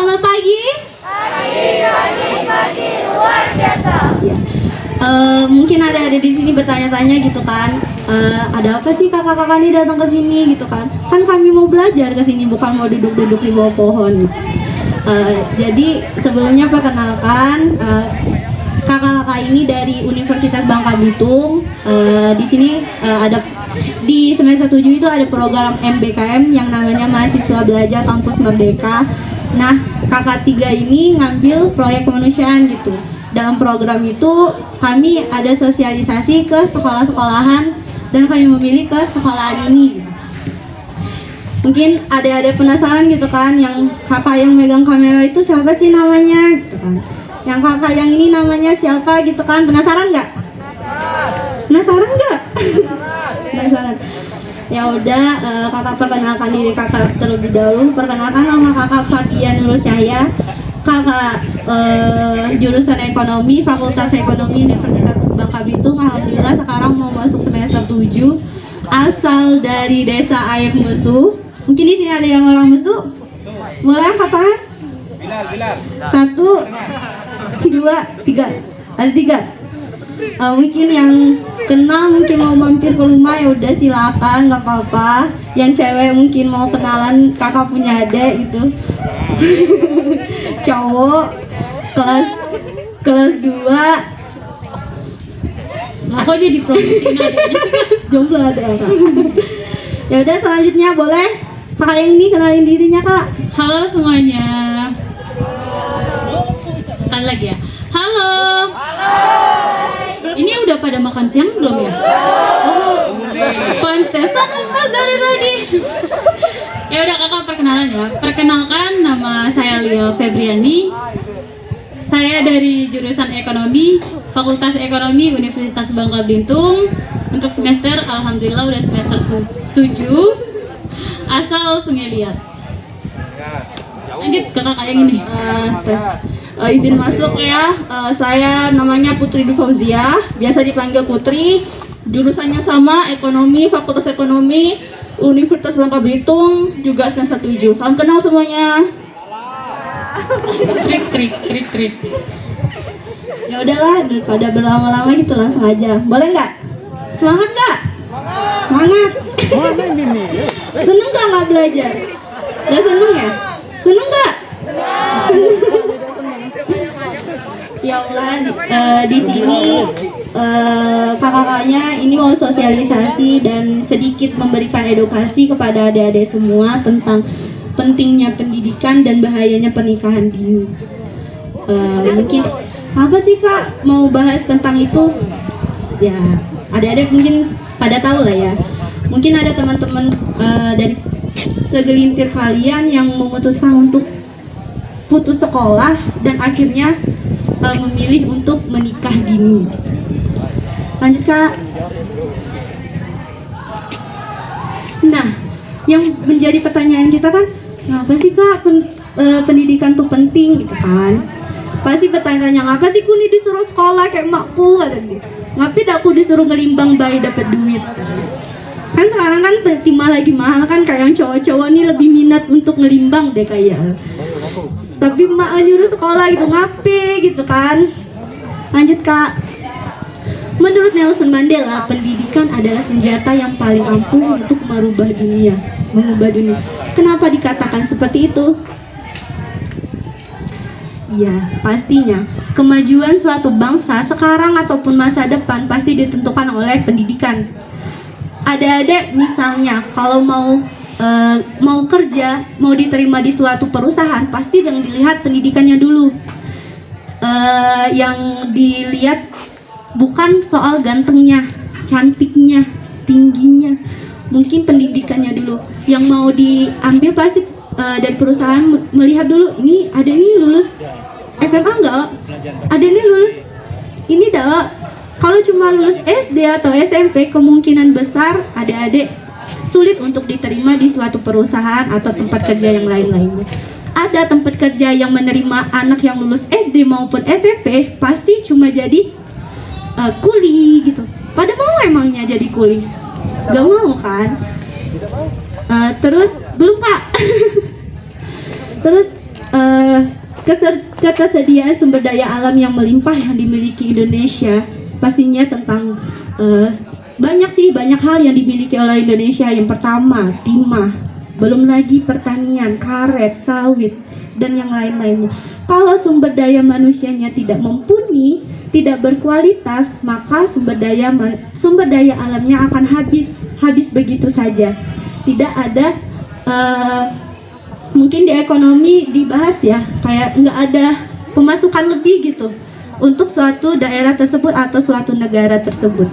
Selamat pagi. Pagi luar biasa. Ya. Mungkin ada di sini bertanya-tanya gitu kan, ada apa sih kakak-kakak ini datang ke sini gitu kan? Kan kami mau belajar ke sini, bukan mau duduk-duduk di bawah pohon. Jadi sebelumnya perkenalkan, kakak-kakak ini dari Universitas Bangka Belitung. Di sini ada di semester 7 itu ada program MBKM yang namanya Mahasiswa Belajar Kampus Merdeka. Nah, kakak tiga ini ngambil proyek kemanusiaan gitu. Dalam program itu kami ada sosialisasi ke sekolah-sekolahan dan kami memilih ke sekolahan ini. Mungkin ada penasaran gitu kan, yang kakak yang megang kamera itu siapa sih namanya gitu kan. Yang kakak yang ini namanya siapa gitu kan, penasaran nggak? Penasaran nggak? Penasaran. Ya udah, kakak perkenalkan diri kakak terlebih dahulu. Perkenalkan, nama kakak Fatia Nurul Cahya. Kakak jurusan ekonomi, Fakultas Ekonomi Universitas Bangka Belitung. Alhamdulillah sekarang mau masuk semester 7. Asal dari Desa Air Musuh. Mungkin di sini ada yang orang Musuh. Boleh katakan? Bilar. 1, 2, 3. Ada 3. Mungkin yang kenal, mungkin mau mampir ke rumah, ya udah silakan, nggak apa-apa. Yang cewek mungkin mau kenalan, kakak punya adek gitu. Cowok kelas 2. Kok jadi promosiin adiknya sih, Kak? Jomblo ada kak. Ya udah, selanjutnya boleh kakak yang ini kenalin dirinya kak. Halo semuanya. Sekali lagi ya. Halo. Ini udah pada makan siang belum ya? Oh, pantesan lemas dari tadi. Ya udah, kakak perkenalan ya. Perkenalkan, nama saya Leo Febriani. Saya dari jurusan Ekonomi, Fakultas Ekonomi Universitas Bangka Belitung. Untuk semester, alhamdulillah udah semester 7. Asal Sungai Liat. Lanjut ke kakak yang ini. Tes. Izin masuk ya. Saya namanya Putri Dufauzia, biasa dipanggil Putri. Jurusannya sama, Ekonomi, Fakultas Ekonomi Universitas Bangka Belitung, juga semester 7. Salam kenal semuanya. Trik. Ya udahlah, daripada berlama-lama gitu, langsung aja. Boleh nggak? Semangat nggak? Semangat. Seneng nggak belajar? Nggak seneng ya? Seneng nggak? Seneng. Ya Allah, di sini kakak-kakaknya ini mau sosialisasi dan sedikit memberikan edukasi kepada adik-adik semua tentang pentingnya pendidikan dan bahayanya pernikahan dini. Mungkin apa sih kak mau bahas tentang itu? Ya, adik-adik mungkin pada tahu lah ya. Mungkin ada teman-teman dari segelintir kalian yang memutuskan untuk putus sekolah dan akhirnya memilih untuk menikah dini. Lanjut kak. Nah, yang menjadi pertanyaan kita kan, ngapa sih kak pendidikan tuh penting gitu kan? Pasti bertanya-tanya, ngapa sih kuni disuruh sekolah kayak makku kata dia. Ngapain aku disuruh ngelimbang bayi dapat duit? Kan sekarang kan timah lagi mahal kan, kayak yang cowok-cowok nih lebih minat untuk ngelimbang deh kayak. Tapi mak nyuruh sekolah gitu, ngapain gitu kan? Lanjut kak. Menurut Nelson Mandela, pendidikan adalah senjata yang paling ampuh untuk mengubah dunia. Kenapa dikatakan seperti itu? Iya, pastinya kemajuan suatu bangsa sekarang ataupun masa depan pasti ditentukan oleh pendidikan. Ada misalnya kalau mau kerja, mau diterima di suatu perusahaan, pasti yang dilihat pendidikannya dulu. Yang dilihat bukan soal gantengnya, cantiknya, tingginya, mungkin pendidikannya dulu. Yang mau diambil pasti dari perusahaan melihat dulu, ini ada ini lulus SMA enggak? Ada ini lulus ini enggak? Kalau cuma lulus SD atau SMP, kemungkinan besar adik-adik sulit untuk diterima di suatu perusahaan atau tempat kerja yang lain-lainnya. Ada tempat kerja yang menerima anak yang lulus SD maupun SMP, pasti cuma jadi kuli gitu. Pada mau emangnya jadi kuli? Gak mau kan? Terus belum kak? Terus eh, ketersediaan sumber daya alam yang melimpah yang dimiliki Indonesia, pastinya tentang banyak hal yang dimiliki oleh Indonesia. Yang pertama, timah, belum lagi pertanian, karet, sawit, dan yang lain-lainnya. Kalau sumber daya manusianya tidak mumpuni, tidak berkualitas, maka sumber daya alamnya akan habis begitu saja. Tidak ada mungkin di ekonomi dibahas ya, kayak nggak ada pemasukan lebih gitu untuk suatu daerah tersebut atau suatu negara tersebut.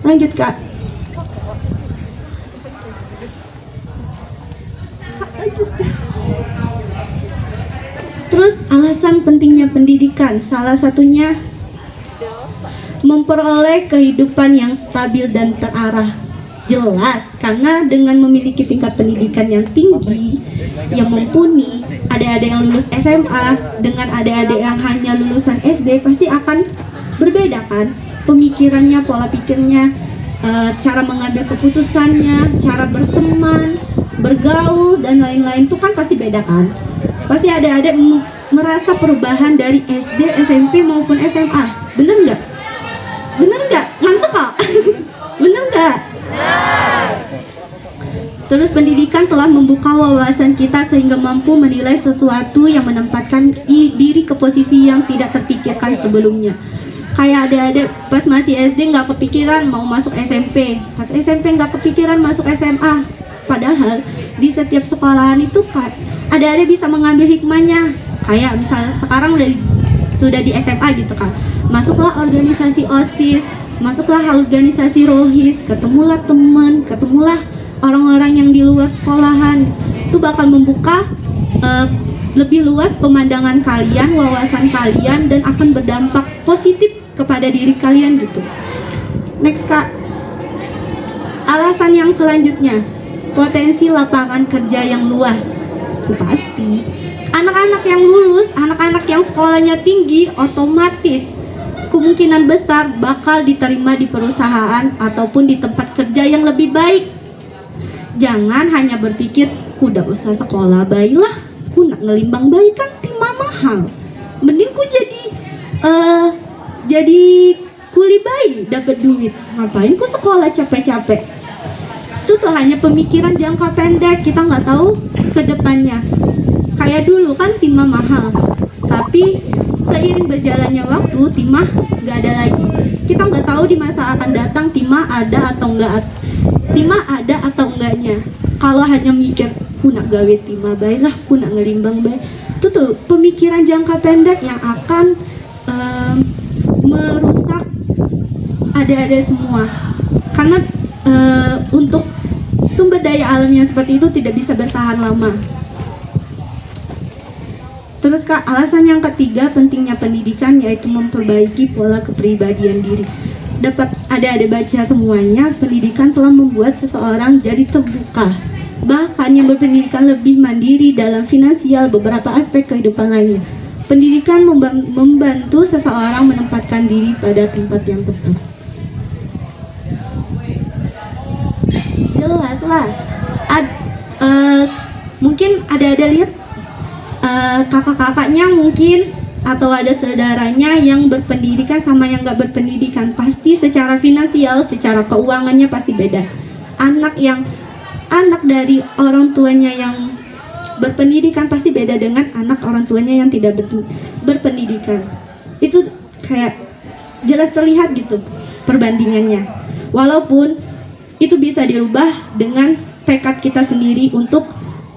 Lanjut Kak. Terus alasan pentingnya pendidikan, salah satunya memperoleh kehidupan yang stabil dan terarah. Jelas, karena dengan memiliki tingkat pendidikan yang tinggi, yang mumpuni, adik-adik yang lulus SMA dengan adik-adik yang hanya lulusan SD pasti akan berbeda kan? Pemikirannya, pola pikirnya, cara mengambil keputusannya, cara berteman, bergaul, dan lain-lain itu kan pasti beda kan? Pasti adik-adik merasa perubahan dari SD, SMP maupun SMA. Bener nggak? Bener nggak? Mantap kok? Bener nggak? Terus pendidikan telah membuka wawasan kita sehingga mampu menilai sesuatu yang menempatkan diri ke posisi yang tidak terpikirkan sebelumnya. Kayak adik-adik pas masih SD nggak kepikiran mau masuk SMP, pas SMP nggak kepikiran masuk SMA. Padahal di setiap sekolahan itu kan adik-adik bisa mengambil hikmahnya. Kayak misalnya sekarang sudah di SMA gitu kan, masuklah organisasi OSIS, masuklah organisasi ROHIS, ketemulah teman, ketemulah orang-orang yang di luar sekolahan. Itu bakal membuka lebih luas pemandangan kalian, wawasan kalian, dan akan berdampak positif kepada diri kalian gitu. Next Kak. Alasan yang selanjutnya, potensi lapangan kerja yang luas. Pasti anak-anak yang lulus, anak-anak yang sekolahnya tinggi, otomatis kemungkinan besar bakal diterima di perusahaan ataupun di tempat kerja yang lebih baik. Jangan hanya berpikir, ku udah usah sekolah baiklah, ku nak ngelimbang baik kan timah mahal. Mending ku jadi kuli bayi dapat duit. Ngapain ku sekolah capek-capek? Itu tuh hanya pemikiran jangka pendek, kita nggak tahu ke depannya. Kayak dulu kan timah mahal, tapi seiring berjalannya waktu timah nggak ada lagi. Kita nggak tahu di masa akan datang timah ada atau enggaknya. Kalau hanya mikir ku nak gawe timah baiklah, ku nak ngelimbang baik, itu tuh pemikiran jangka pendek yang akan merusak adik-adik semua. Karena untuk sumber daya alamnya seperti itu tidak bisa bertahan lama. Terus Kak, alasan yang ketiga pentingnya pendidikan yaitu memperbaiki pola kepribadian diri. Dapat ada baca semuanya, pendidikan telah membuat seseorang jadi terbuka. Bahkan yang berpendidikan lebih mandiri dalam finansial beberapa aspek kehidupan lainnya. Pendidikan membantu seseorang menempatkan diri pada tempat yang tepat. Jelas lah. Mungkin ada lihat kakak-kakaknya mungkin atau ada saudaranya yang berpendidikan sama yang gak berpendidikan, pasti secara finansial, secara keuangannya pasti beda. Anak dari orang tuanya yang berpendidikan pasti beda dengan anak orang tuanya yang tidak berpendidikan. Itu kayak jelas terlihat gitu perbandingannya. Walaupun itu bisa dirubah dengan tekad kita sendiri untuk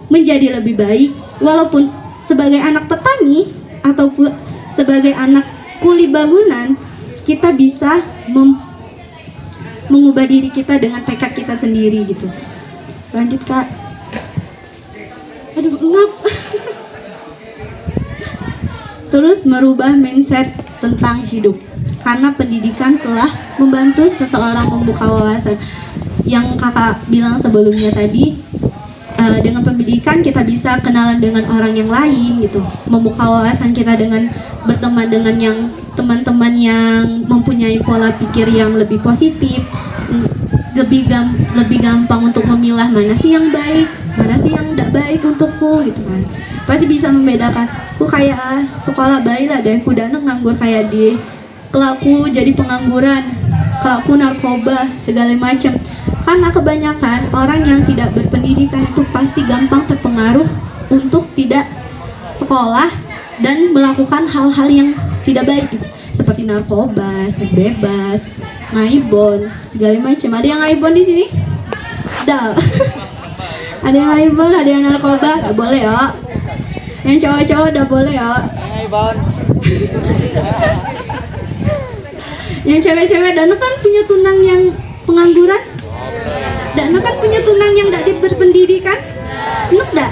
menjadi lebih baik. Walaupun sebagai anak petani ataupun sebagai anak kuli bangunan, kita bisa mengubah diri kita dengan tekad kita sendiri gitu. Lanjut Kak. Aduh, ngap. Terus merubah mindset tentang hidup. Karena pendidikan telah membantu seseorang membuka wawasan. Yang kakak bilang sebelumnya tadi, dengan pendidikan kita bisa kenalan dengan orang yang lain gitu, membuka wawasan kita dengan berteman dengan yang teman-teman yang mempunyai pola pikir yang lebih positif, lebih gampang untuk memilah mana sih yang baik, mana sih yang tidak baik untukku gitu kan. pasti bisa membedakan. Ku kayak sekolah bayi lah deh, ku dana nganggur kayak dia. Kelaku jadi pengangguran, kelaku narkoba, segala macam. Karena kebanyakan orang yang tidak berpendidikan itu pasti gampang terpengaruh untuk tidak sekolah dan melakukan hal-hal yang tidak baik gitu. Seperti narkoba, seks bebas, ngaibon, segala macam. Ada yang ngaibon di sini? Ada. Ada yang ngaibon, ada yang narkoba, nggak boleh ya. Yang cowok-cowok udah boleh ya. Yang cewek-cewek, Dana kan punya tunang yang pengangguran. Dana kan punya tunang yang gak berpendidikan. Enak dah.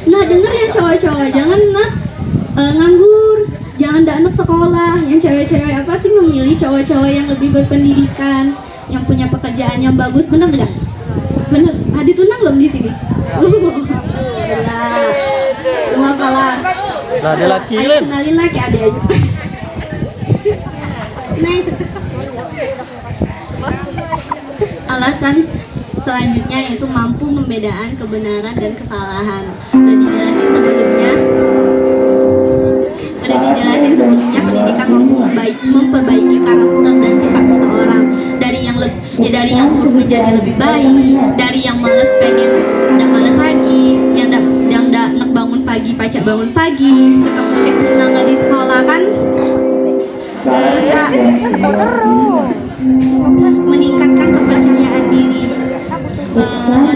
Nah denger yang cowok-cowok, jangan nganggur, jangan anak sekolah. Yang cewek-cewek pasti memilih cowok-cowok yang lebih berpendidikan, yang punya pekerjaan yang bagus, bener gak? Bener. Adi tunang belum di sini? Lah, cuma apalah. Lah ada laki Ayo kan? kenalin lagi adik aja. Next. Alasan selanjutnya yaitu mampu membedakan kebenaran dan kesalahan. Udah dijelasin sebelumnya. Pendidikan mampu memperbaiki karakter dan sikap seseorang dari yang buruk menjadi lebih baik, dari yang malas pengen dan malas lagi, yang nak bangun pagi pacak bangun pagi, ketemu kayak tunang di sekolah kan. Terus Kak, meningkatkan kepercayaan diri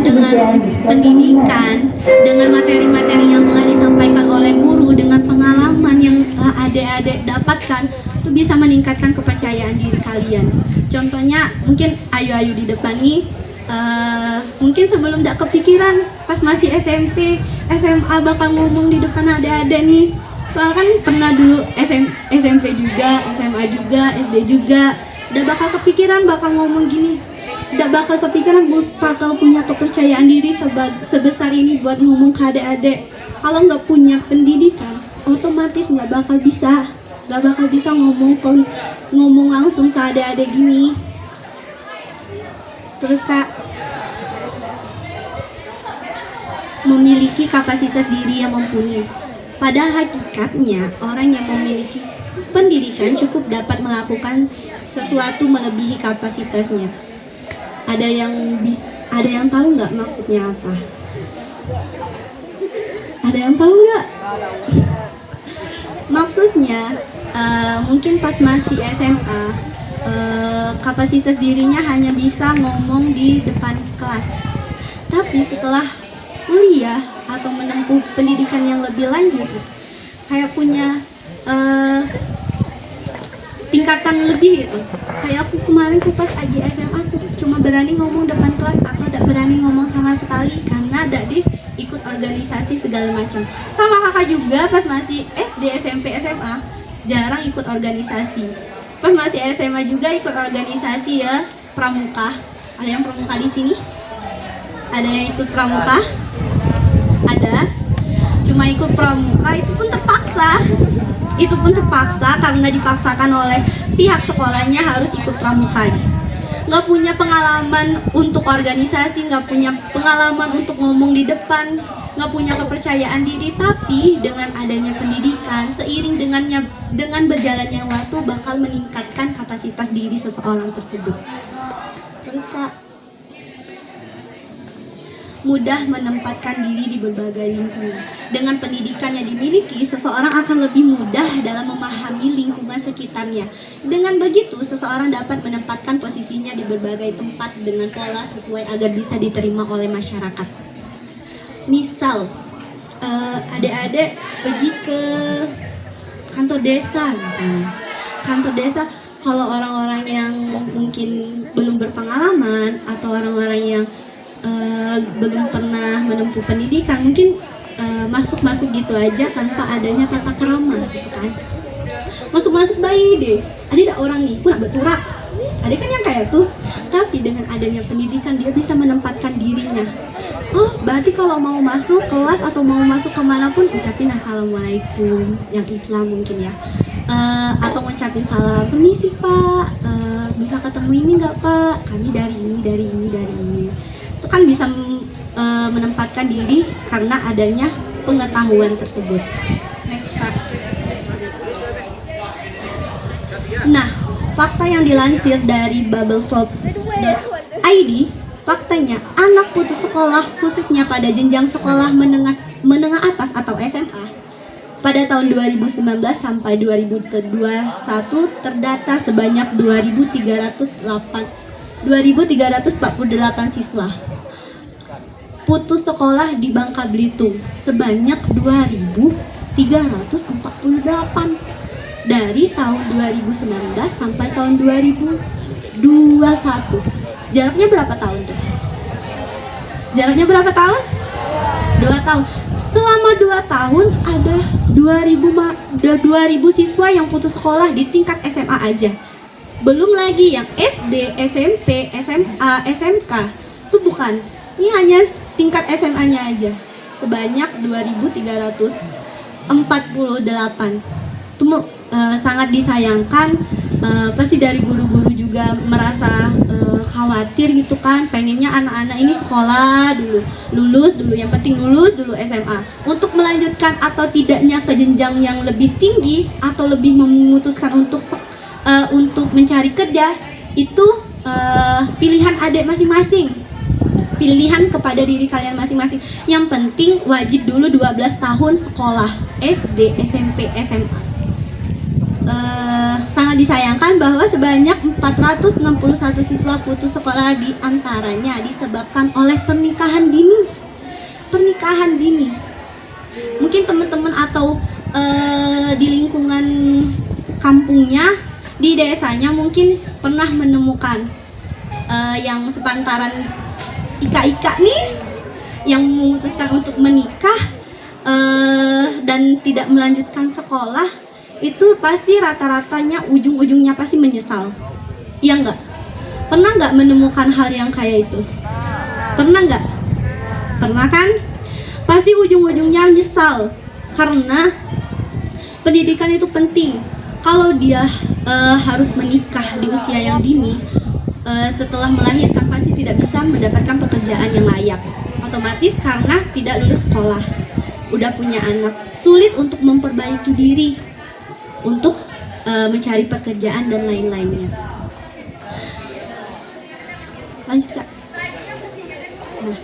dengan pendidikan, dengan materi-materi yang telah disampaikan oleh guru, dengan pengalaman yang telah adik-adik dapatkan, itu bisa meningkatkan kepercayaan diri kalian. Contohnya mungkin ayu-ayu di depan nih, mungkin sebelum tidak kepikiran pas masih SMP, SMA bakal ngomong di depan adik-adik nih. Soalnya kan pernah dulu SMP juga, SMA juga, SD juga, udah bakal kepikiran bakal ngomong gini. Udah bakal kepikiran bakal punya kepercayaan diri sebesar ini buat ngomong ke adik-adik. Kalau nggak punya pendidikan, otomatis nggak bakal bisa ngomong langsung ke adik-adik gini. Terus Kak, memiliki kapasitas diri yang mumpuni. Pada hakikatnya, orang yang memiliki pendidikan cukup dapat melakukan sesuatu melebihi kapasitasnya. Ada yang tahu nggak maksudnya apa? Ada yang tahu nggak? Maksudnya mungkin pas masih SMA, kapasitas dirinya hanya bisa ngomong di depan kelas. Tapi setelah kuliah atau menempuh pendidikan yang lebih lanjut, kayak punya tingkatan lebih gitu. Kayak aku kemarin pas lagi SMA, aku cuma berani ngomong depan kelas atau tidak berani ngomong sama sekali karena tidak ikut organisasi segala macam. Sama kakak juga pas masih SD, SMP, SMA jarang ikut organisasi. Pas masih SMA juga ikut organisasi ya, pramuka. Ada yang pramuka di sini? Ada yang ikut pramuka? Ada. Cuma ikut pramuka itu pun terpaksa karena dipaksakan oleh pihak sekolahnya harus ikut pramuka. Nggak punya pengalaman untuk organisasi, nggak punya pengalaman untuk ngomong di depan, nggak punya kepercayaan diri. Tapi dengan adanya pendidikan, seiring dengan berjalannya waktu bakal meningkatkan kapasitas diri seseorang tersebut. Terus Kak, mudah menempatkan diri di berbagai lingkungan. Dengan pendidikan yang dimiliki, seseorang akan lebih mudah dalam memahami lingkungan sekitarnya. Dengan begitu, seseorang dapat menempatkan posisinya di berbagai tempat dengan pola sesuai agar bisa diterima oleh masyarakat. Misal, adik-adik pergi ke kantor desa misalnya. Kantor desa, kalau orang-orang yang mungkin belum berpengalaman atau orang-orang yang belum pernah menempuh pendidikan, mungkin masuk-masuk gitu aja tanpa adanya tata krama gitu kan. Masuk-masuk bayi deh, ada orang nih, aku nak bersurat, ada kan yang kayak tuh. Tapi dengan adanya pendidikan dia bisa menempatkan dirinya. Oh berarti kalau mau masuk kelas atau mau masuk kemanapun ucapin assalamualaikum, yang Islam mungkin ya, atau ngucapin salam, permisi pak, bisa ketemu ini nggak pak, kami dari ini. Itu kan bisa menempatkan diri karena adanya pengetahuan tersebut. Next, Kak. Nah, fakta yang dilansir dari bubblefop.id, faktanya anak putus sekolah khususnya pada jenjang sekolah menengah atas atau SMA pada tahun 2019 sampai 2021 terdata sebanyak 2.348 siswa putus sekolah di Bangka Belitung, sebanyak 2.348 dari tahun 2019 sampai tahun 2021. Jaraknya berapa tahun tuh? Jaraknya berapa tahun? 2 tahun. Selama 2 tahun ada 2.000 siswa yang putus sekolah di tingkat SMA aja. Belum lagi yang SD, SMP, SMA, SMK. Itu bukan. Ini hanya tingkat SMA-nya aja. Sebanyak 2.348. Itu sangat disayangkan. Pasti dari guru-guru juga merasa khawatir gitu kan, pengennya anak-anak ini sekolah dulu, lulus dulu, yang penting lulus dulu SMA untuk melanjutkan atau tidaknya ke jenjang yang lebih tinggi atau lebih memutuskan untuk mencari kerja. Itu pilihan adik masing-masing, pilihan kepada diri kalian masing-masing. Yang penting wajib dulu 12 tahun sekolah SD, SMP, SMA. Sangat disayangkan bahwa sebanyak 461 siswa putus sekolah, di antaranya disebabkan oleh pernikahan dini. Pernikahan dini. Mungkin teman-teman atau di lingkungan kampungnya, di desanya mungkin pernah menemukan yang sepantaran ika-ika nih yang memutuskan untuk menikah dan tidak melanjutkan sekolah. Itu pasti rata-ratanya ujung-ujungnya pasti menyesal. Iya enggak? Pernah enggak menemukan hal yang kayak itu? Pernah enggak? Pernah kan? Pasti ujung-ujungnya menyesal. Karena pendidikan itu penting. Kalau dia harus menikah di usia yang dini, setelah melahirkan pasti tidak bisa mendapatkan pekerjaan yang layak. Otomatis karena tidak lulus sekolah, udah punya anak, sulit untuk memperbaiki diri, untuk mencari pekerjaan dan lain-lainnya. Lanjut, Kak. Nah,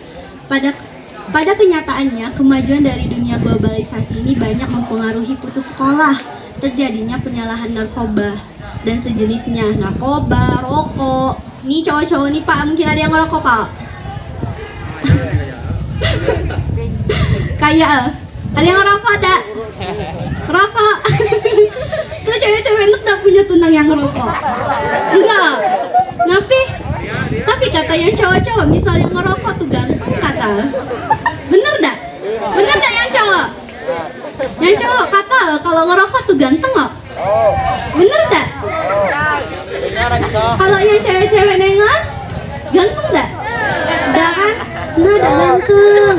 pada kenyataannya kemajuan dari dunia globalisasi ini banyak mempengaruhi putus sekolah, terjadinya penyalahan narkoba dan sejenisnya. Narkoba, rokok. Nih cowok-cowok nih Pak, mungkin ada yang ngerokok Pak. Kayak ada yang ngerokok, ada rokok. Tuh cewek-cewek enak dah punya tunang yang ngerokok. Enggak. Tapi kata yang cowok-cowok misalnya ngerokok tuh ganteng kata. Bener dah? Bener dah yang cowok? Yang cowok kata kalau ngerokok tuh ganteng kok. Bener dah? Kalau yang cewek-cewek nengok ganteng dah? Dah kan? Nah, dah ganteng.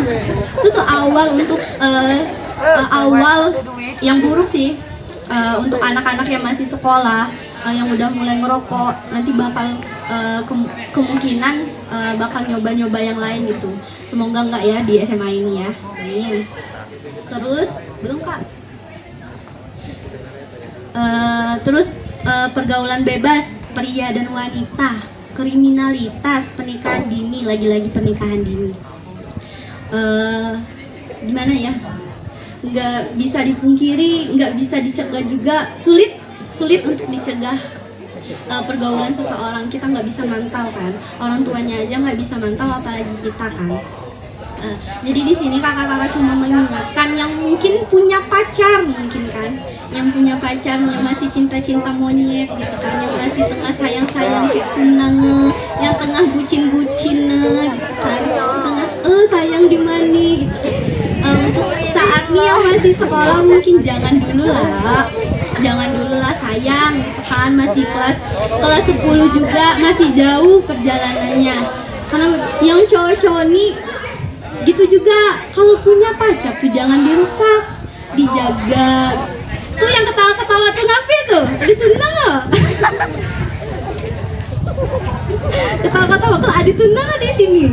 Itu tuh awal untuk awal yang buruk sih. Untuk anak-anak yang masih sekolah, yang udah mulai ngerokok, nanti bakal kemungkinan bakal nyoba-nyoba yang lain gitu. Semoga enggak ya di SMA ini ya. Amin. Terus belum Kak? Terus pergaulan bebas pria dan wanita, kriminalitas, pernikahan dini, lagi-lagi pernikahan dini. Gimana ya? Nggak bisa dipungkiri, nggak bisa dicegah juga, sulit untuk dicegah pergaulan seseorang. Kita nggak bisa mantau kan, orang tuanya aja nggak bisa mantau apalagi kita kan. Jadi di sini kakak-kakak cuma mengingatkan yang mungkin punya pacar, mungkin kan, yang punya pacar yang masih cinta-cinta monyet gitu kan, yang masih tengah sayang-sayang kayak tunang, yang tengah bucin-bucin gitu kan, tengah sayang di mani gitu kan. Untuk saat ini yang masih sekolah mungkin jangan dulu lah sayang gitu kan, masih kelas 10 juga masih jauh perjalanannya. Karena yang cowok-cowok nih gitu juga, kalau punya pacar tuh jangan dirusak, dijaga. Tuh yang ketawa-ketawa tuh ngapain tuh? Ditunda nggak? Ketawa-ketawa kalau ditunda nggak di sini?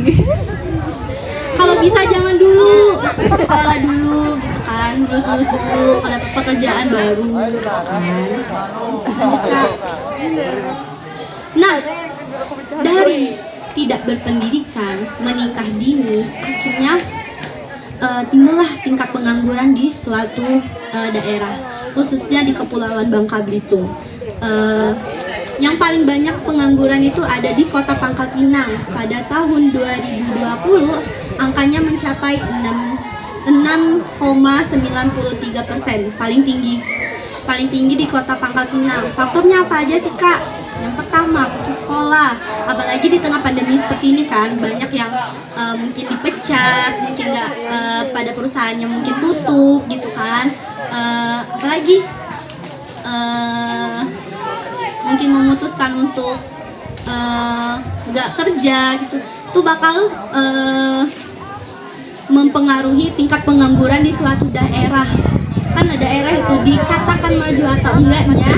Kalau bisa jangan dulu, sekolah dulu gitu lulus dulu, kalau dapat pekerjaan baru kan. Lanjut Kak. Nah, dari tidak berpendidikan, menikah dini, akhirnya timbullah tingkat pengangguran di suatu daerah, khususnya di Kepulauan Bangka Belitung. Yang paling banyak pengangguran itu ada di Kota Pangkal Pinang. Pada tahun 2020, angkanya mencapai 6,93%, paling tinggi di Kota Pangkal Pinang. Faktornya apa aja sih Kak? Yang pertama, putus sekolah. Apalagi di tengah pandemi seperti ini kan, banyak yang mungkin dipecat, mungkin nggak pada perusahaannya mungkin tutup gitu kan. Apalagi mungkin memutuskan untuk nggak kerja gitu. Itu bakal mempengaruhi tingkat pengangguran di suatu daerah. Karena daerah itu dikatakan maju atau enggaknya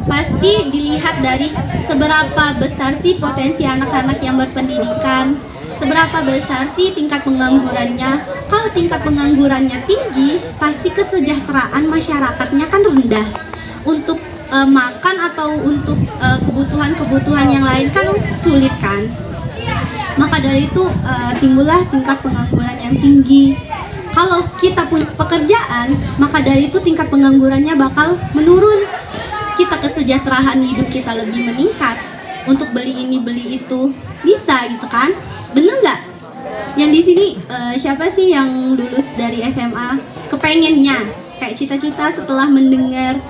pasti dilihat dari seberapa besar sih potensi anak-anak yang berpendidikan, seberapa besar sih tingkat penganggurannya. Kalau tingkat penganggurannya tinggi, pasti kesejahteraan masyarakatnya kan rendah. Untuk makan atau untuk kebutuhan-kebutuhan yang lain kan sulit kan. Maka dari itu timbullah tingkat pengangguran yang tinggi. Kalau kita punya pekerjaan, maka dari itu tingkat penganggurannya bakal menurun. Kita kesejahteraan hidup kita lebih meningkat. Untuk beli ini beli itu bisa gitu kan? Bener nggak? Yang di sini siapa sih yang lulus dari SMA kepengennya kayak cita-cita setelah mendengar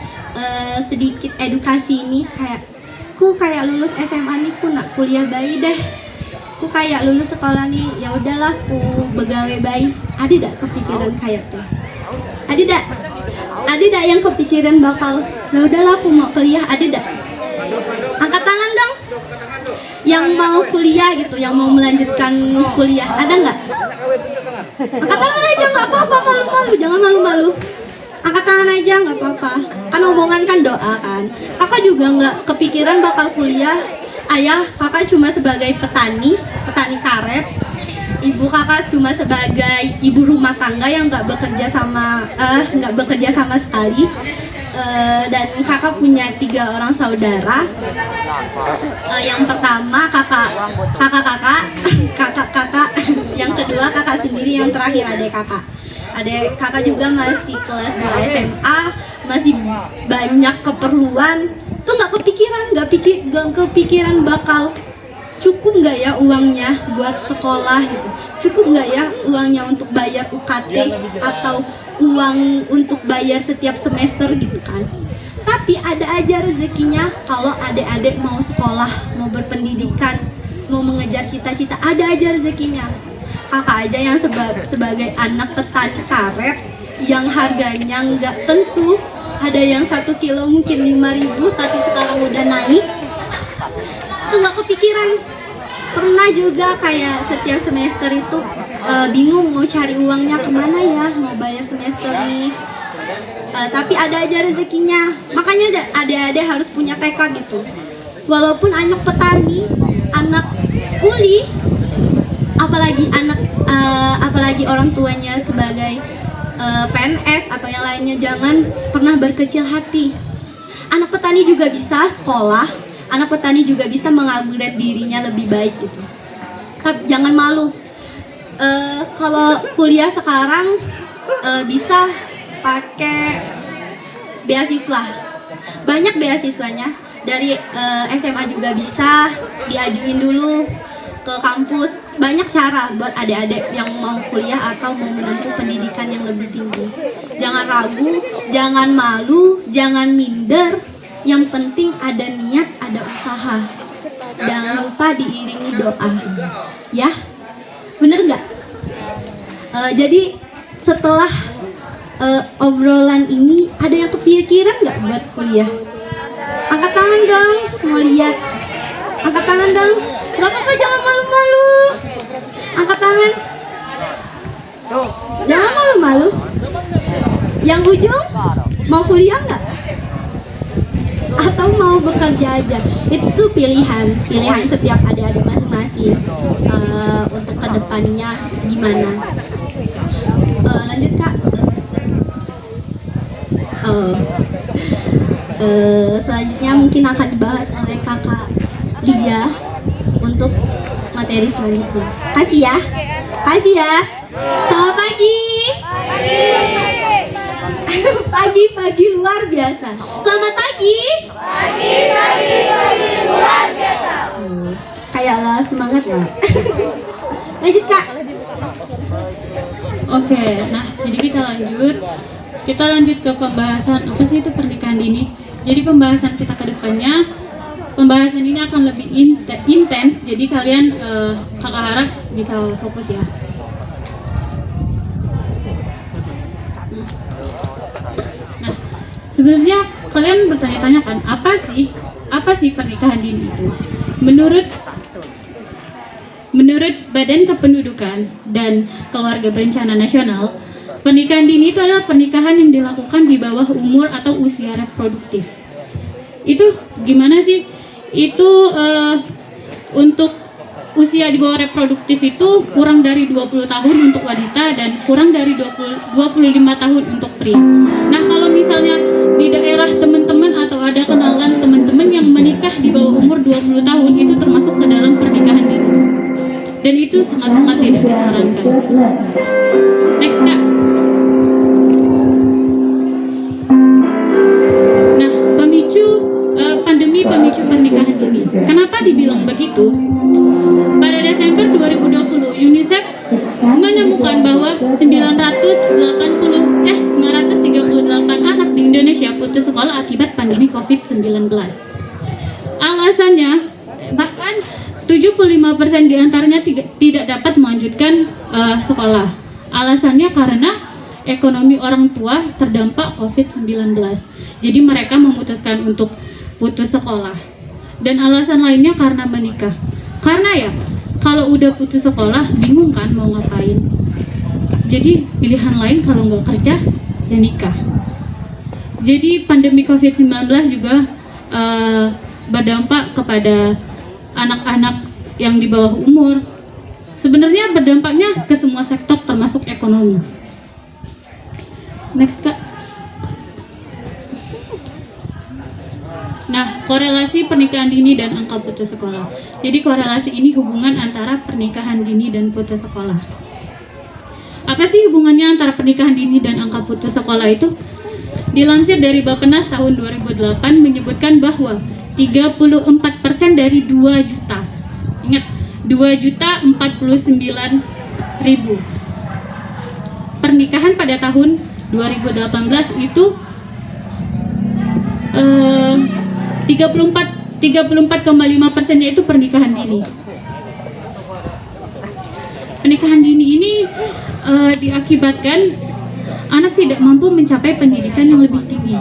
sedikit edukasi ini, kayak ku kayak lulus SMA nih ku nak kuliah bayi deh, ku kayak lulus sekolah nih ya udahlah ku begawe bayi. Ada dak kepikiran kayak tuh? Ada dak yang kepikiran bakal ya udahlah aku mau kuliah? Ada dak? Angkat tangan dong yang mau kuliah gitu, yang mau melanjutkan kuliah. Ada nggak? Angkat tangan aja, nggak apa-apa, malu-malu, jangan malu-malu. Angkat tangan aja, nggak apa-apa. Kan omongan kan doa kan. Kakak juga nggak kepikiran bakal kuliah. Ayah kakak cuma sebagai petani karet. Ibu kakak cuma sebagai ibu rumah tangga yang nggak bekerja sama sekali. Dan kakak punya 3 orang saudara. Yang pertama kakak. Yang kedua kakak sendiri, yang terakhir adik kakak. Adik kakak juga masih kelas 2 SMA, masih banyak keperluan. Tuh nggak kepikiran bakal cukup nggak ya uangnya buat sekolah gitu, cukup nggak ya uangnya untuk bayar UKT atau uang untuk bayar setiap semester gitu kan. Tapi ada aja rezekinya kalau adik-adik mau sekolah, mau berpendidikan, mau mengejar cita-cita, ada aja rezekinya. Kakak aja yang sebagai anak petani karet yang harganya nggak tentu, ada yang 1 kilo mungkin 5.000 tapi sekarang udah naik. Tuh nggak kepikiran. Pernah juga kayak setiap semester itu bingung mau cari uangnya kemana ya, mau bayar semester nih. Tapi ada aja rezekinya. Makanya adik-adik harus punya tekad gitu. Walaupun anak petani, anak kuli, apalagi orang tuanya sebagai PNS atau yang lainnya, jangan pernah berkecil hati. Anak petani juga bisa sekolah, anak petani juga bisa mengupgrade dirinya lebih baik gitu. Tapi jangan malu. Kalau kuliah sekarang bisa pakai beasiswa. Banyak beasiswanya. Dari SMA juga bisa diajuin dulu ke kampus. Banyak cara buat adik-adik yang mau kuliah atau mau menempuh pendidikan yang lebih tinggi. Jangan ragu, jangan malu, jangan minder. Yang penting ada niat, ada usaha. Jangan lupa diiringi doa. Ya, bener nggak? Jadi setelah obrolan ini, ada yang kepikiran nggak buat kuliah? Angkat tangan dong, mau lihat. Angkat tangan dong. Gak apa-apa, jangan malu-malu. Angkat tangan. Jangan malu-malu. Yang ujung, mau kuliah nggak? Atau mau bekerja aja? Itu tuh pilihan setiap adik-adik masing-masing. Untuk kedepannya gimana? Lanjut Kak. akan dibahas oleh kakak Lia untuk materi selanjutnya. Kasih ya. Kasih ya. Selamat pagi. Pagi luar biasa. Selamat pagi. Pagi luar biasa. Kayak lah semangat lah. Lanjut Kak. Oke, nah jadi kita lanjut ke pembahasan apa sih itu pernikahan dini. Jadi pembahasan kita ke depannya, pembahasan ini akan lebih intens. Jadi kalian kakak harap bisa fokus ya. Nah, sebenarnya kalian bertanya-tanya kan, apa sih pernikahan dini itu? Menurut Badan Kependudukan dan Keluarga Berencana Nasional, pernikahan dini itu adalah pernikahan yang dilakukan di bawah umur atau usia reproduktif. Itu gimana sih? Itu untuk usia di bawah reproduktif itu kurang dari 20 tahun untuk wanita dan kurang dari 25 tahun untuk pria. Nah, kalau misalnya di daerah teman-teman atau ada kenalan teman-teman yang menikah di bawah umur 20 tahun itu termasuk ke dalam pernikahan dini. Dan itu sangat-sangat tidak disarankan. Next Kak. Nah, pandemi pemicu pernikahan dini. Kenapa dibilang begitu? Pada Desember 2020, UNICEF menemukan bahwa 938 anak di Indonesia putus sekolah akibat pandemi COVID-19. Alasannya, bahkan 75% diantaranya tidak dapat melanjutkan sekolah. Alasannya karena ekonomi orang tua terdampak COVID-19. Jadi mereka memutuskan untuk putus sekolah. Dan alasan lainnya karena menikah. Karena ya, kalau udah putus sekolah, bingung kan mau ngapain. Jadi pilihan lain kalau nggak kerja, ya nikah. Jadi pandemi COVID-19 juga berdampak kepada anak-anak yang di bawah umur. Sebenarnya berdampaknya ke semua sektor termasuk ekonomi. Next Kak. Nah, korelasi pernikahan dini dan angka putus sekolah. Jadi korelasi ini hubungan antara pernikahan dini dan putus sekolah. Apa sih hubungannya antara pernikahan dini dan angka putus sekolah itu? Dilansir dari Bappenas tahun 2008 menyebutkan bahwa 34% dari 2 juta. Ingat, 2.049.000 pernikahan pada tahun 2018 itu 34,5%-nya itu pernikahan dini. Pernikahan dini ini diakibatkan anak tidak mampu mencapai pendidikan yang lebih tinggi.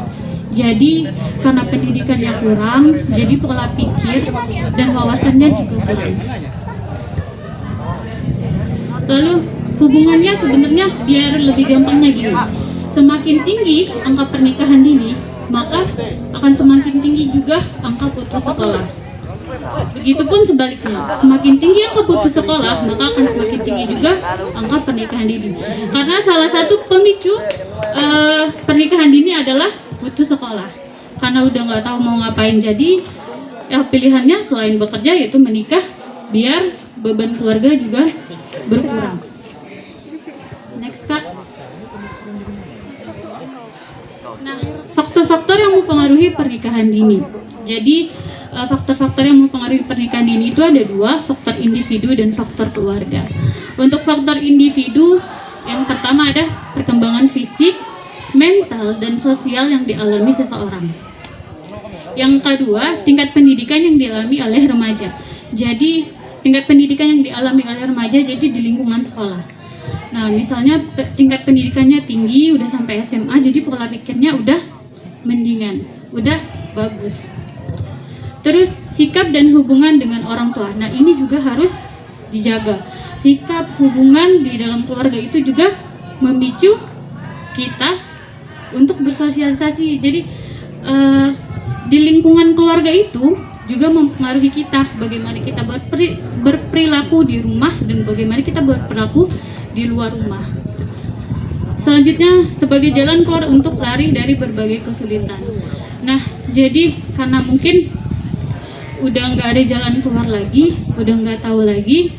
Jadi karena pendidikannya kurang, jadi pola pikir dan wawasannya juga kurang. Lalu hubungannya sebenarnya biar lebih gampangnya gini. Semakin tinggi angka pernikahan dini, maka akan semakin tinggi juga angka putus sekolah. Begitupun sebaliknya, semakin tinggi angka putus sekolah, maka akan semakin tinggi juga angka pernikahan dini. Karena salah satu pemicu pernikahan dini adalah putus sekolah. Karena udah nggak tahu mau ngapain, jadi ya pilihannya selain bekerja yaitu menikah, biar beban keluarga juga berkurang. Next Kak. Nah, faktor-faktor yang mempengaruhi pernikahan dini. Jadi faktor-faktor yang mempengaruhi pernikahan dini itu ada 2, faktor individu dan faktor keluarga. Untuk faktor individu, yang pertama ada perkembangan fisik, mental, dan sosial yang dialami seseorang. Yang kedua, tingkat pendidikan yang dialami oleh remaja. Jadi tingkat pendidikan yang dialami oleh remaja jadi di lingkungan sekolah. Nah, misalnya tingkat pendidikannya tinggi, udah sampai SMA, jadi pola pikirnya udah mendingan, udah bagus. Terus sikap dan hubungan dengan orang tua. Nah, ini juga harus dijaga. Sikap hubungan di dalam keluarga itu juga memicu kita untuk bersosialisasi. Jadi di lingkungan keluarga itu juga mempengaruhi kita, bagaimana kita berperilaku di rumah dan bagaimana kita berperilaku di luar rumah. Selanjutnya, sebagai jalan keluar untuk lari dari berbagai kesulitan. Nah, jadi karena mungkin udah nggak ada jalan keluar lagi, udah nggak tahu lagi,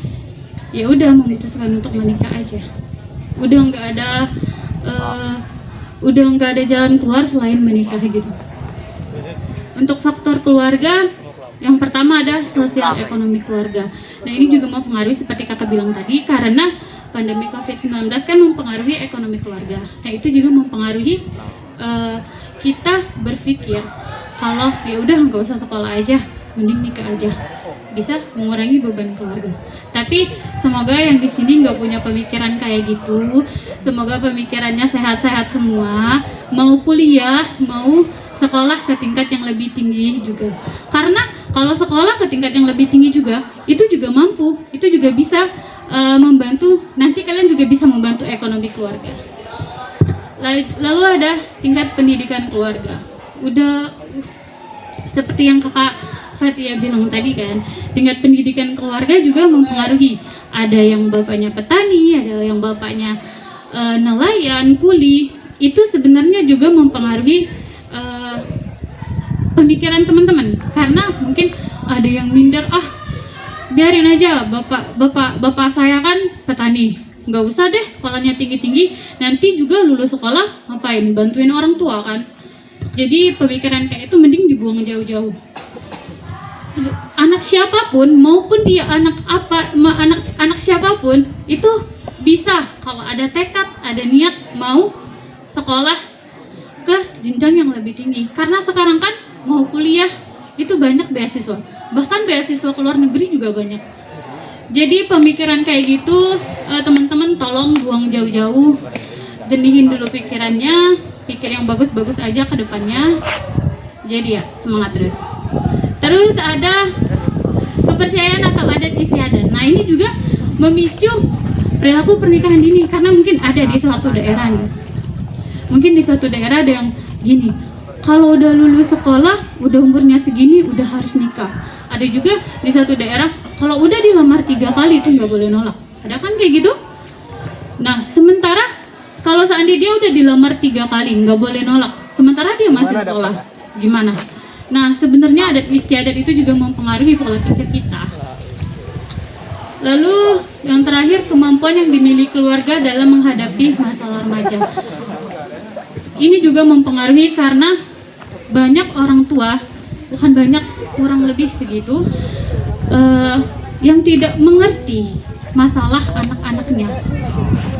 ya udah memutuskan untuk menikah aja. Udah nggak ada jalan keluar selain menikah gitu. Untuk faktor keluarga, yang pertama ada sosial ekonomi keluarga. Nah ini juga mempengaruhi seperti kakak bilang tadi, karena pandemi COVID-19 kan mempengaruhi ekonomi keluarga. Nah itu juga mempengaruhi kita berpikir kalau ya udah nggak usah sekolah aja, mending nikah aja, bisa mengurangi beban keluarga. Tapi semoga yang di sini nggak punya pemikiran kayak gitu. Semoga pemikirannya sehat-sehat semua, mau kuliah, mau sekolah ke tingkat yang lebih tinggi juga. Karena kalau sekolah ke tingkat yang lebih tinggi juga, itu juga mampu, itu juga bisa membantu, nanti kalian juga bisa membantu ekonomi keluarga. Lalu ada tingkat pendidikan keluarga. Udah seperti yang kakak Fatia bilang tadi kan, tingkat pendidikan keluarga juga mempengaruhi. Ada yang bapaknya petani, ada yang bapaknya nelayan, kuli. Itu sebenarnya juga mempengaruhi pemikiran teman-teman. Karena mungkin ada yang minder, biarin aja bapak saya kan petani, nggak usah deh sekolahnya tinggi-tinggi, nanti juga lulus sekolah ngapain, bantuin orang tua kan. Jadi pemikiran kayak itu mending dibuang jauh-jauh. Anak siapapun, maupun dia anak siapapun, itu bisa kalau ada tekad, ada niat mau sekolah ke jenjang yang lebih tinggi. Karena sekarang kan mau kuliah itu banyak beasiswa, bahkan beasiswa ke luar negeri juga banyak. Jadi pemikiran kayak gitu teman-teman tolong buang jauh-jauh, jenihin dulu pikirannya, pikir yang bagus-bagus aja ke depannya. Jadi ya semangat terus. Terus ada kepercayaan atau adat istiadat. Nah ini juga memicu perilaku pernikahan dini, karena mungkin ada di suatu daerah nih. Mungkin di suatu daerah ada yang gini, kalau udah lulus sekolah, udah umurnya segini, udah harus nikah. Ada juga di suatu daerah, kalau udah dilamar 3 kali itu nggak boleh nolak. Ada kan kayak gitu? Nah, sementara kalau seandainya dia udah dilamar 3 kali, nggak boleh nolak. Sementara dia masih sekolah, gimana? Nah, sebenarnya adat istiadat itu juga mempengaruhi pola pikir kita. Lalu yang terakhir, kemampuan yang dimiliki keluarga dalam menghadapi masalah remaja. Ini juga mempengaruhi karena banyak orang tua, bukan banyak, kurang lebih segitu, yang tidak mengerti masalah anak-anaknya.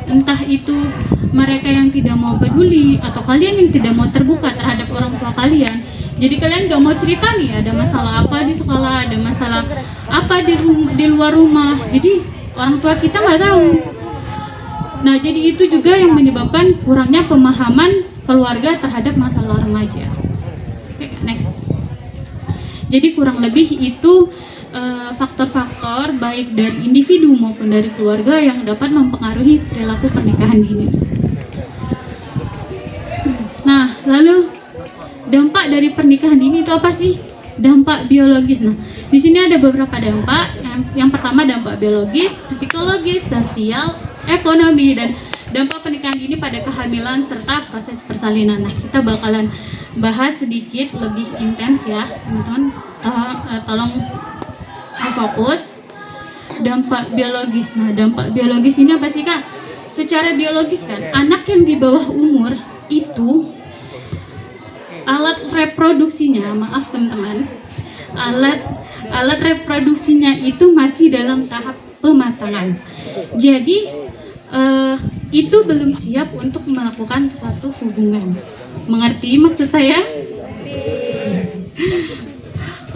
Entah itu mereka yang tidak mau peduli, atau kalian yang tidak mau terbuka terhadap orang tua kalian. Jadi kalian gak mau cerita nih, ada masalah apa di sekolah, ada masalah apa di luar rumah. Jadi orang tua kita nggak tahu. Nah, jadi itu juga yang menyebabkan kurangnya pemahaman keluarga terhadap masalah remaja. Oke, next. Jadi kurang lebih itu faktor-faktor baik dari individu maupun dari keluarga yang dapat mempengaruhi perilaku pernikahan dini. Nah, lalu dampak dari pernikahan dini itu apa sih? Dampak biologis. Nah, di sini ada beberapa dampak. Yang pertama dampak biologis, psikologis, sosial, ekonomi, dan dampak pernikahan dini pada kehamilan serta proses persalinan. Nah, kita bakalan bahas sedikit lebih intens ya, teman-teman. Tolong fokus. Dampak biologis. Nah, dampak biologis ini apa sih, Kak? Secara biologis kan, anak yang di bawah umur itu alat reproduksinya, maaf teman-teman, alat reproduksinya itu masih dalam tahap pematangan. Jadi itu belum siap untuk melakukan suatu hubungan. Mengerti maksud saya?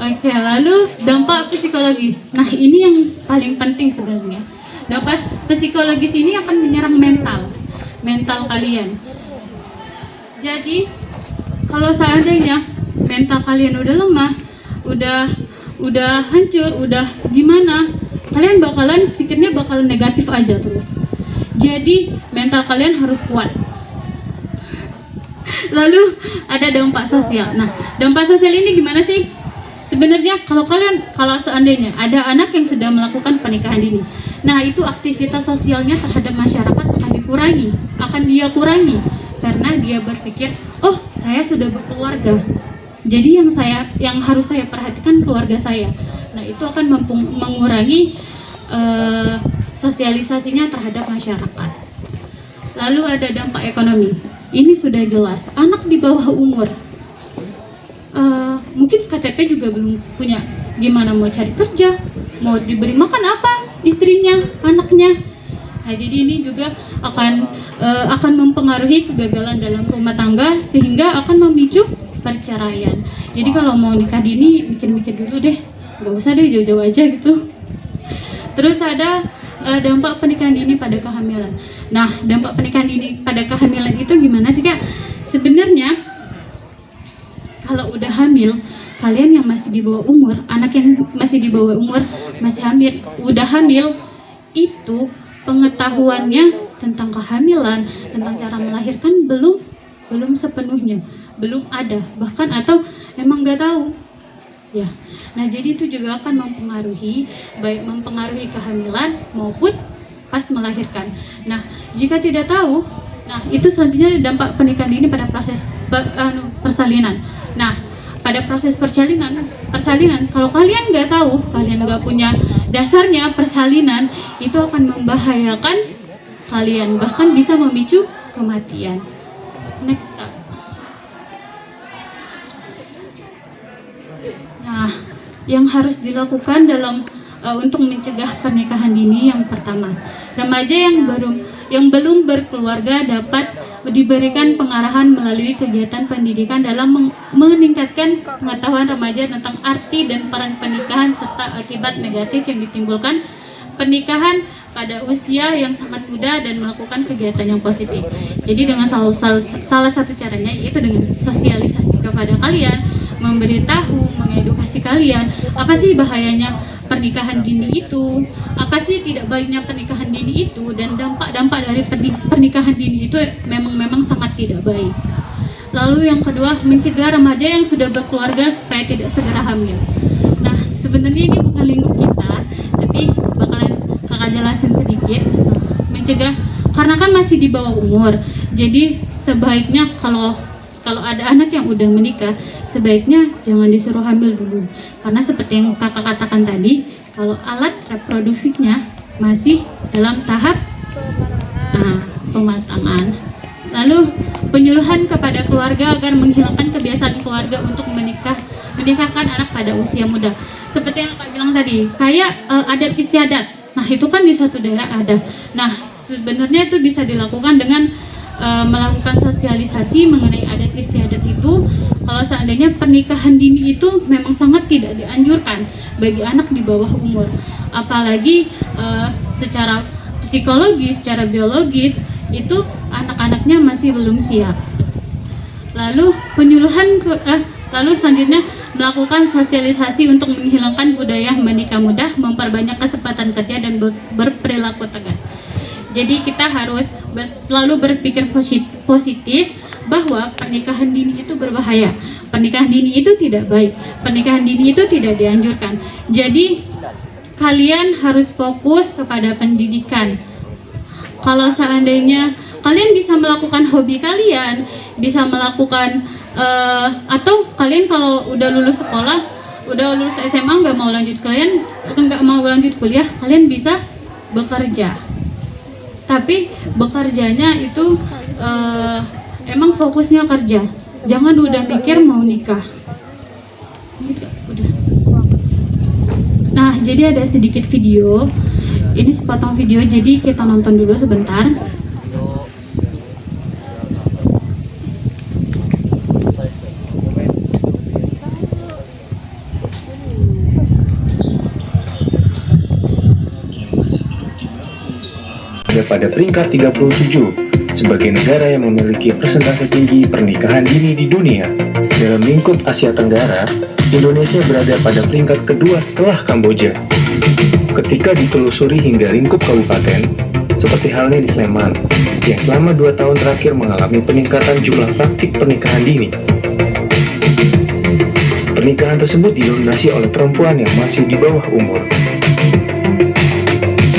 Oke, lalu dampak psikologis. Nah, ini yang paling penting sebenarnya. Dampak psikologis ini akan menyerang mental kalian. Jadi kalau seandainya mental kalian udah lemah, udah hancur, udah gimana, kalian bakalan pikirnya bakalan negatif aja terus. Jadi mental kalian harus kuat. Lalu ada dampak sosial. Nah, dampak sosial ini gimana sih? Sebenarnya kalau seandainya ada anak yang sudah melakukan pernikahan dini, nah itu aktivitas sosialnya terhadap masyarakat akan dia kurangi karena dia berpikir, oh saya sudah berkeluarga, Jadi yang harus saya perhatikan keluarga saya. Nah, itu akan mengurangi sosialisasinya terhadap masyarakat. Lalu ada dampak ekonomi. Ini sudah jelas. Anak di bawah umur, mungkin KTP juga belum punya. Gimana mau cari kerja? Mau diberi makan apa? Istrinya, anaknya. Nah, jadi ini juga akan mempengaruhi kegagalan dalam rumah tangga, sehingga akan memicu perceraian. Jadi kalau mau nikah dini, mikir-mikir dulu deh, nggak usah deh jauh-jauh aja gitu. Terus ada dampak pernikahan dini pada kehamilan. Nah, dampak pernikahan dini pada kehamilan itu gimana sih, Kak? Sebenarnya kalau udah hamil, kalian yang masih di bawah umur, anak yang masih di bawah umur, masih hamil, udah hamil, itu pengetahuannya tentang kehamilan, tentang cara melahirkan belum sepenuhnya, belum ada, bahkan atau emang nggak tahu. Ya, nah jadi itu juga akan mempengaruhi, baik mempengaruhi kehamilan maupun pas melahirkan. Nah, jika tidak tahu, nah itu selanjutnya dampak pernikahan ini pada proses persalinan. Nah, pada proses persalinan, kalau kalian nggak tahu, kalian nggak punya dasarnya persalinan, itu akan membahayakan kalian, bahkan bisa memicu kematian. Next, Kak. Nah, yang harus dilakukan untuk mencegah pernikahan dini, yang pertama, remaja yang belum berkeluarga dapat diberikan pengarahan melalui kegiatan pendidikan dalam meningkatkan pengetahuan remaja tentang arti dan peran pernikahan serta akibat negatif yang ditimbulkan pernikahan pada usia yang sangat muda, dan melakukan kegiatan yang positif. Jadi dengan salah satu caranya yaitu dengan sosialisasi kepada kalian, memberitahu, mengedukasi kalian apa sih bahayanya pernikahan dini itu, apa sih tidak baiknya pernikahan dini itu, dan dampak-dampak dari pernikahan dini itu memang sangat tidak baik. Lalu yang kedua, mencegah remaja yang sudah berkeluarga supaya tidak segera hamil. Nah, sebenarnya ini bukan lingkup kita, tapi bakalan kakak jelasin sedikit. Mencegah karena kan masih di bawah umur, jadi sebaiknya kalau ada anak yang udah menikah, sebaiknya jangan disuruh hamil dulu. Karena seperti yang kakak katakan tadi, kalau alat reproduksinya masih dalam tahap pematangan. Lalu penyuluhan kepada keluarga agar menghilangkan kebiasaan keluarga untuk menikahkan anak pada usia muda. Seperti yang kakak bilang tadi, kayak adat istiadat. Nah, itu kan di suatu daerah ada. Nah, sebenarnya itu bisa dilakukan dengan melakukan sosialisasi mengenai adat istiadat itu. Kalau seandainya pernikahan dini itu memang sangat tidak dianjurkan bagi anak di bawah umur, apalagi secara psikologis, secara biologis itu anak-anaknya masih belum siap. Lalu lalu selanjutnya melakukan sosialisasi untuk menghilangkan budaya menikah muda, memperbanyak kesempatan kerja, dan berperilaku tegas. Jadi kita harus selalu berpikir positif bahwa pernikahan dini itu berbahaya, pernikahan dini itu tidak baik, pernikahan dini itu tidak dianjurkan. Jadi kalian harus fokus kepada pendidikan. Kalau seandainya kalian bisa melakukan hobi kalian, bisa melakukan atau kalian kalau udah lulus sekolah, udah lulus SMA nggak mau lanjut kuliah, kalian bisa bekerja. Tapi bekerjanya itu emang fokusnya kerja, jangan udah mikir mau nikah. Udah. Nah, jadi ada sedikit video, ini sepotong video, jadi kita nonton dulu sebentar. Pada peringkat 37 sebagai negara yang memiliki persentase tinggi pernikahan dini di dunia. Dalam lingkup Asia Tenggara, Indonesia berada pada peringkat kedua setelah Kamboja. Ketika ditelusuri hingga lingkup kabupaten, seperti halnya di Sleman, yang selama 2 tahun terakhir mengalami peningkatan jumlah praktik pernikahan dini. Pernikahan tersebut didominasi oleh perempuan yang masih di bawah umur.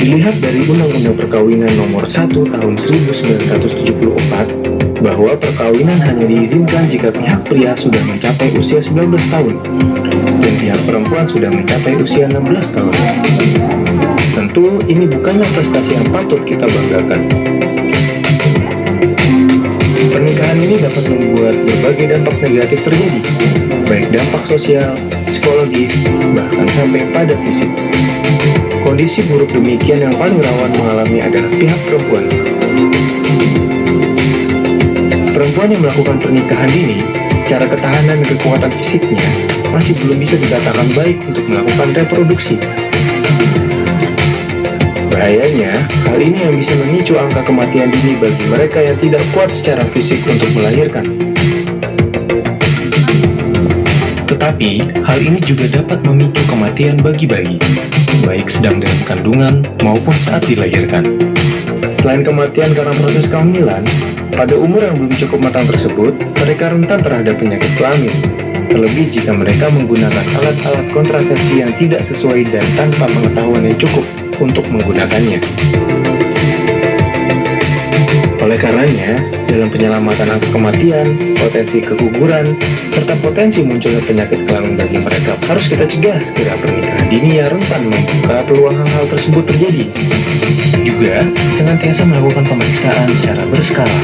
Dilihat dari Undang-Undang Perkawinan Nomor 1 Tahun 1974, bahwa perkawinan hanya diizinkan jika pihak pria sudah mencapai usia 19 tahun dan pihak perempuan sudah mencapai usia 16 tahun. Tentu ini bukanlah prestasi yang patut kita banggakan. Pernikahan ini dapat membuat berbagai dampak negatif terjadi, baik dampak sosial, psikologis, bahkan sampai pada fisik. Kondisi buruk demikian yang paling rawan mengalami adalah pihak perempuan. Perempuan yang melakukan pernikahan dini, secara ketahanan dan kekuatan fisiknya masih belum bisa dikatakan baik untuk melakukan reproduksi. Bahayanya, hal ini yang bisa memicu angka kematian dini bagi mereka yang tidak kuat secara fisik untuk melahirkan. Tetapi, hal ini juga dapat memicu kematian bagi bayi, baik sedang dalam kandungan maupun saat dilahirkan. Selain kematian karena proses kehamilan, pada umur yang belum cukup matang tersebut, mereka rentan terhadap penyakit kelamin, terlebih jika mereka menggunakan alat-alat kontrasepsi yang tidak sesuai dan tanpa pengetahuan yang cukup untuk menggunakannya. Oleh karenanya, dalam penyelamatan angka kematian, potensi keguguran, serta potensi munculnya penyakit kelamin bagi mereka harus kita cegah segera pernikahan dini yang rentan membuka peluang hal-hal tersebut terjadi. Juga, senantiasa melakukan pemeriksaan secara berskala,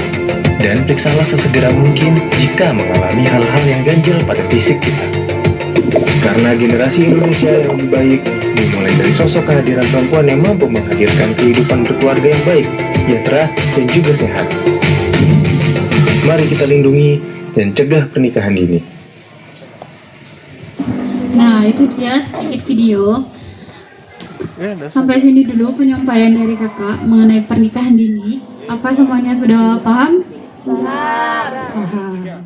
dan periksalah sesegera mungkin jika mengalami hal-hal yang ganjil pada fisik kita. Karena generasi Indonesia yang lebih baik dimulai dari sosok kehadiran perempuan yang mampu menghadirkan kehidupan berkeluarga yang baik, sejahtera, dan juga sehat. Mari kita lindungi dan cegah pernikahan dini. Nah, itu dia sedikit video. Sampai sini dulu penyampaian dari kakak mengenai pernikahan dini. Apa semuanya sudah paham? Paham.